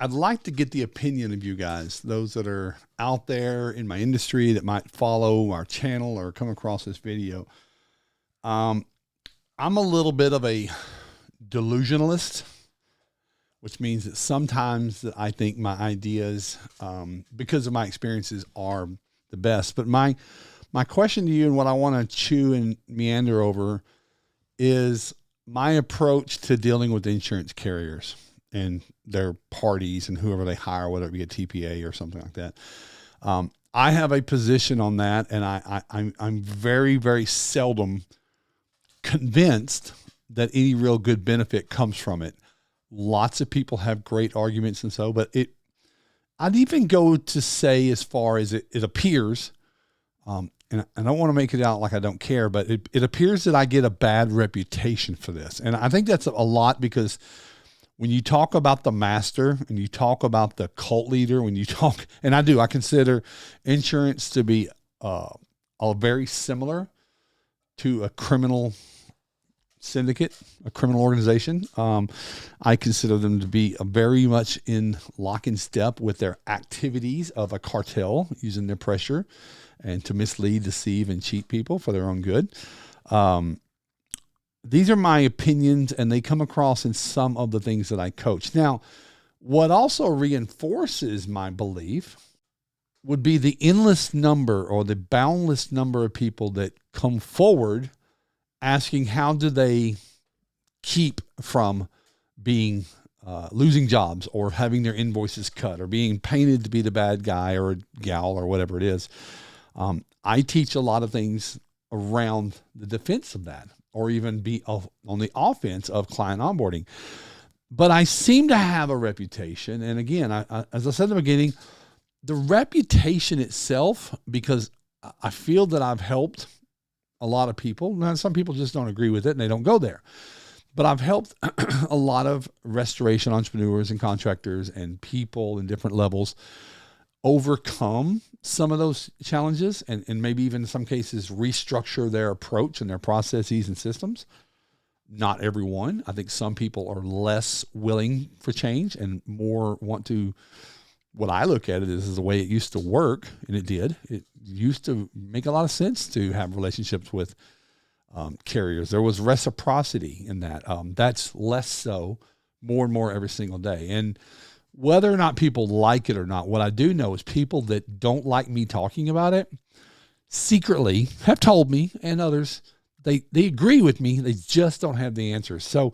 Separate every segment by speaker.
Speaker 1: I'd like to get the opinion of you guys, those that are out there in my industry that might follow our channel or come across this video. I'm a little bit of a delusionalist, which means that sometimes that I think my ideas, because of my experiences, are the best. But my question to you, and what I want to chew and meander over, is my approach to dealing with insurance carriers and their parties and whoever they hire, whether it be a TPA or something like that. I have a position on that, and I'm very, very seldom convinced that any real good benefit comes from it. Lots of people have great arguments and so, but I'd even go to say, as far as it appears, and I don't want to make it out like I don't care, but it appears that I get a bad reputation for this. And I think that's a lot, because when you talk about the master and you talk about the cult leader, when you talk, and I consider insurance to be very similar to a criminal syndicate, a criminal organization. I consider them to be very much in lock and step with their activities of a cartel, using their pressure and to mislead, deceive, and cheat people for their own good. These are my opinions, and they come across in some of the things that I coach. Now, what also reinforces my belief would be the endless number, or the boundless number, of people that come forward asking how do they keep from being losing jobs, or having their invoices cut, or being painted to be the bad guy or gal or whatever it is. I teach a lot of things around the defense of that, or even be on the offense of client onboarding. But I seem to have a reputation. And again, as I said in the beginning, the reputation itself, because I feel that I've helped a lot of people. Now, some people just don't agree with it and they don't go there. But I've helped a lot of restoration entrepreneurs and contractors and people in different levels overcome some of those challenges, and maybe even in some cases restructure their approach and their processes and systems. Not everyone. I think some people are less willing for change and more want to, what I look at it is the way it used to work, and it did. It used to make a lot of sense to have relationships with carriers. There was reciprocity in that. That's less so, more and more every single day. And whether or not people like it or not, what I do know is people that don't like me talking about it secretly have told me, and others, they agree with me. They just don't have the answers. So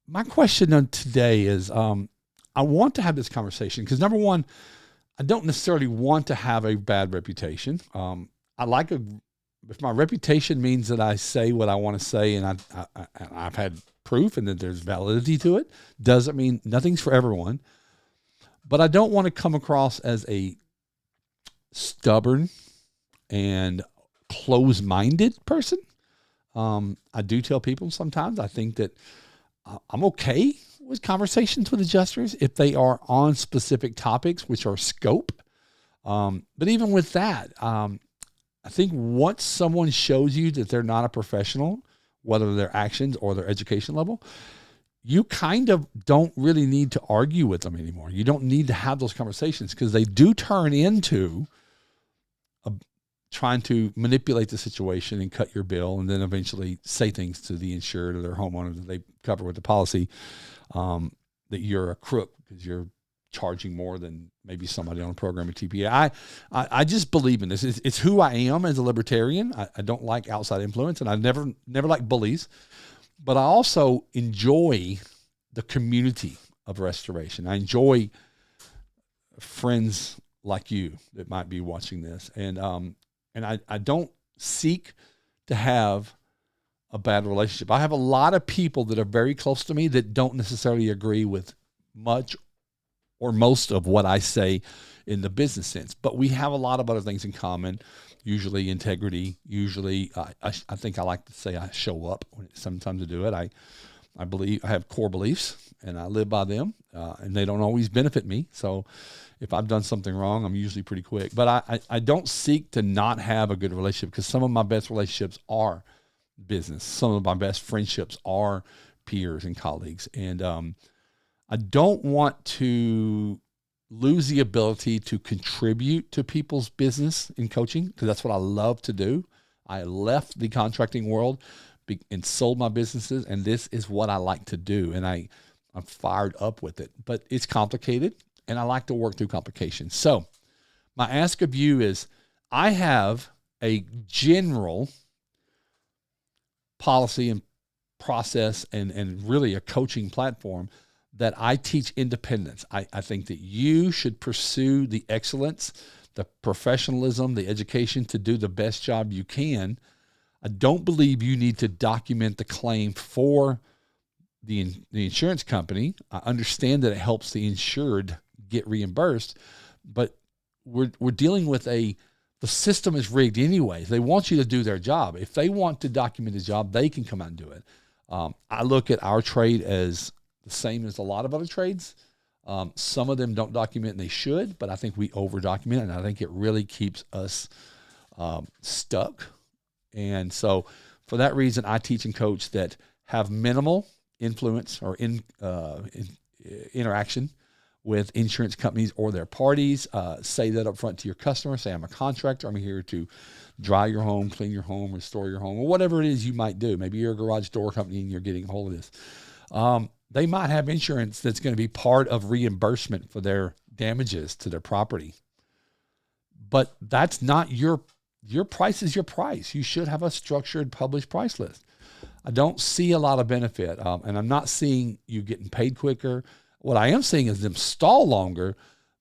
Speaker 1: my question on today is, I want to have this conversation because, number one, I don't necessarily want to have a bad reputation. If my reputation means that I say what I want to say, and I've had proof and that there's validity to it, doesn't mean nothing's for everyone. But I don't want to come across as a stubborn and close-minded person. I do tell people sometimes I think that I'm okay with conversations with adjusters if they are on specific topics, which are scope. But even with that, I think once someone shows you that they're not a professional, whether their actions or their education level, you kind of don't really need to argue with them anymore. You don't need to have those conversations, because they do turn into trying to manipulate the situation and cut your bill, and then eventually say things to the insured or their homeowner that they cover with the policy, that you're a crook because you're charging more than maybe somebody on a program at TPA. I just believe in this. It's who I am as a libertarian. I don't like outside influence, and I never like bullies. But I also enjoy the community of restoration. I enjoy friends like you that might be watching this, and I don't seek to have a bad relationship. I have a lot of people that are very close to me that don't necessarily agree with much or most of what I say in the business sense, but we have a lot of other things in common. Usually integrity. Usually, I think I like to say I show up when it's sometimes to do it. I believe I have core beliefs and I live by them, and they don't always benefit me. So if I've done something wrong, I'm usually pretty quick. But I don't seek to not have a good relationship, because some of my best relationships are business. Some of my best friendships are peers and colleagues. And I don't want to lose the ability to contribute to people's business in coaching, because that's what I love to do. I left the contracting world and sold my businesses, and this is what I like to do. And I'm fired up with it, but it's complicated, and I like to work through complications. So my ask of you is, I have a general policy and process and really a coaching platform that I teach independence. I think that you should pursue the excellence, the professionalism, the education to do the best job you can. I don't believe you need to document the claim for the insurance company. I understand that it helps the insured get reimbursed, but we're dealing with the system is rigged anyway. They want you to do their job. If they want to document the job, they can come out and do it. I look at our trade as the same as a lot of other trades. Some of them don't document, and they should, but I think we over document, and I think it really keeps us stuck. And so for that reason, I teach and coach that have minimal influence or interaction with insurance companies or their parties. Say that up front to your customer. Say, I'm a contractor. I'm here to dry your home, clean your home, restore your home, or whatever it is you might do. Maybe you're a garage door company and you're getting a hold of this. They might have insurance that's going to be part of reimbursement for their damages to their property. But that's not your price is your price. You should have a structured, published price list. I don't see a lot of benefit, and I'm not seeing you getting paid quicker. What I am seeing is them stall longer,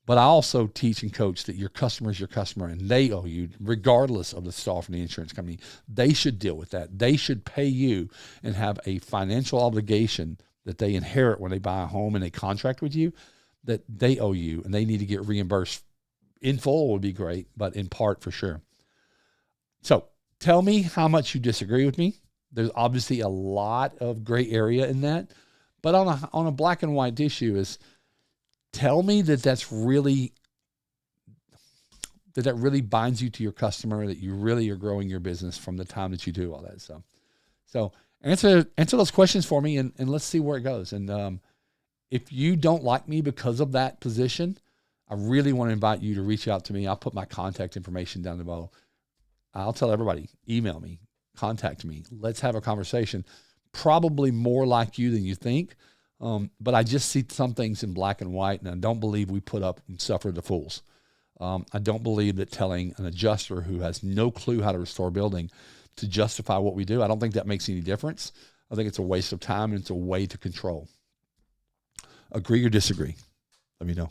Speaker 1: but I also teach and coach that your customer is your customer, and they owe you regardless of the stall from the insurance company. They should deal with that. They should pay you and have a financial obligation that they inherit when they buy a home and they contract with you, that they owe you, and they need to get reimbursed. In full would be great, but in part for sure. So tell me how much you disagree with me. There's obviously a lot of gray area in that, but on a black and white issue is, tell me that really binds you to your customer, that you really are growing your business from the time that you do all that stuff. So answer those questions for me, and let's see where it goes. And if you don't like me because of that position, I really want to invite you to reach out to me. I'll put my contact information down below. I'll tell everybody, email me, contact me. Let's have a conversation. Probably more like you than you think. But I just see some things in black and white, and I don't believe we put up and suffer the fools. I don't believe that telling an adjuster who has no clue how to restore a building to justify what we do, I don't think that makes any difference. I think it's a waste of time, and it's a way to control. Agree or disagree? Let me know.